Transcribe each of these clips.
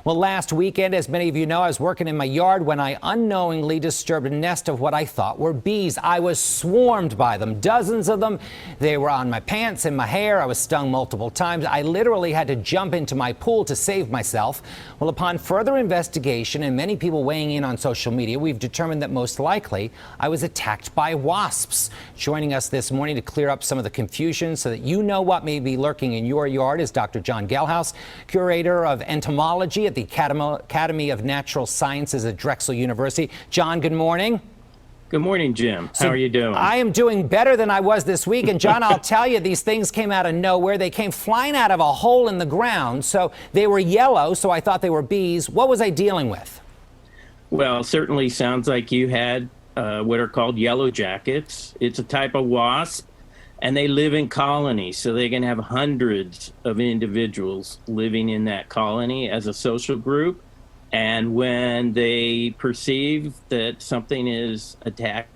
Well, last weekend, as many of you know, I was working in my yard when I unknowingly disturbed a nest of what I thought were bees. I was swarmed by them, dozens of them. They were on my pants and my hair. I was stung multiple times. I literally had to jump into my pool to save myself. Well, upon further investigation and many people weighing in on social media, we've determined that most likely I was attacked by wasps. Joining us this morning to clear up some of the confusion so that you know what may be lurking in your yard is Dr. Jon Gelhaus, curator of entomology at the Academy of Natural Sciences at Drexel University. Jon, good morning. Good morning, Jim. How are you doing? I am doing better than I was this week. And Jon, I'll tell you, these things came out of nowhere. They came flying out of a hole in the ground. So they were yellow, so I thought they were bees. What was I dealing with? Well, certainly sounds like you had what are called yellow jackets. It's a type of wasp, and they live in colonies. So they can have hundreds of individuals living in that colony as a social group. And when they perceive that something is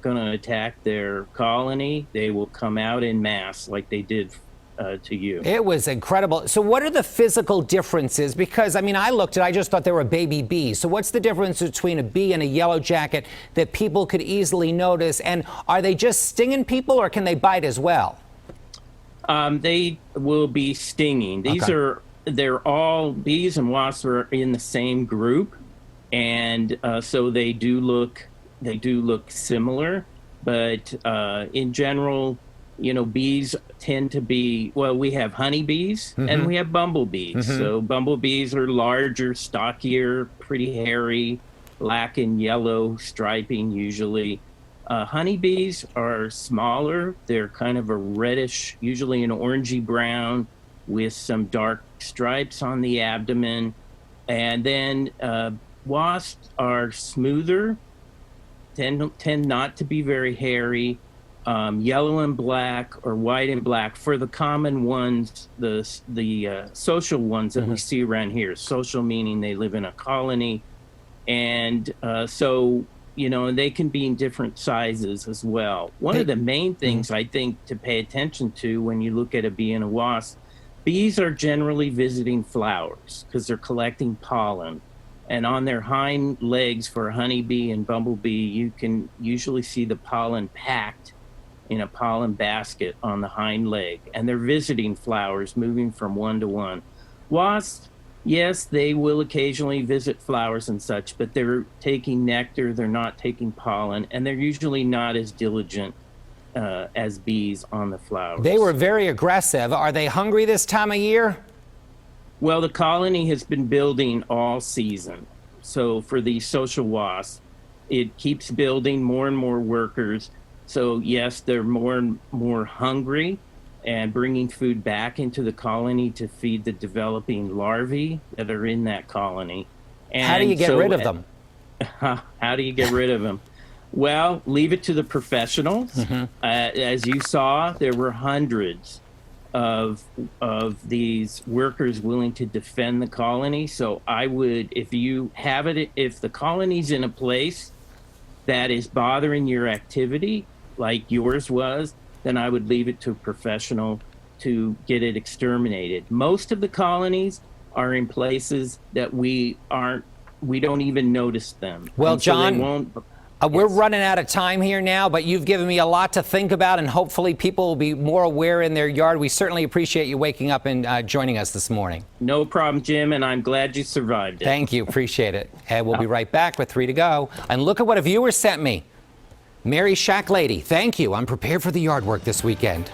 going to attack their colony, they will come out in mass like they did to you. It was incredible. So what are the physical differences? Because, I mean, I just thought they were baby bees. So what's the difference between a bee and a yellow jacket that people could easily notice? And are they just stinging people, or can they bite as well? They will be stinging. They're all, bees and wasps are in the same group, and so they do look similar, but in general, you know, bees tend to be, well, we have honeybees and we have bumblebees. So bumblebees are larger, stockier, pretty hairy, black and yellow striping usually. Honeybees are smaller. They're kind of a reddish, usually an orangey brown, with some dark stripes on the abdomen. And then wasps are smoother, tend not to be very hairy, yellow and black or white and black. For the common ones, the social ones that we see around here, social meaning they live in a colony. And so, you know, and they can be in different sizes as well. One of the main things I think to pay attention to when you look at a bee and a wasp, bees are generally visiting flowers because they're collecting pollen. And on their hind legs for a honeybee and bumblebee, you can usually see the pollen packed in a pollen basket on the hind leg. And they're visiting flowers, moving from one to one. Wasps, yes, they will occasionally visit flowers and such, but they're taking nectar, they're not taking pollen, and they're usually not as diligent as bees on the flowers. They were very aggressive. Are they hungry this time of year? Well, the colony has been building all season. So for these social wasps, it keeps building more and more workers. So yes, they're more and more hungry and bringing food back into the colony to feed the developing larvae that are in that colony. And how do you get rid of them? How do you get rid of them? Well, leave it to the professionals. As you saw, there were hundreds of these workers willing to defend the colony. So I would, if the colony's in a place that is bothering your activity, like yours was, then I would leave it to a professional to get it exterminated. Most of the colonies are in places that we don't even notice them. Well, and so Jon, we're running out of time here now, but you've given me a lot to think about, and hopefully people will be more aware in their yard. We certainly appreciate you waking up and joining us this morning. No problem, Jim, and I'm glad you survived it. Thank you. Appreciate it. And we'll be right back with 3 to go. And look at what a viewer sent me. Mary Shack Lady, thank you. I'm prepared for the yard work this weekend.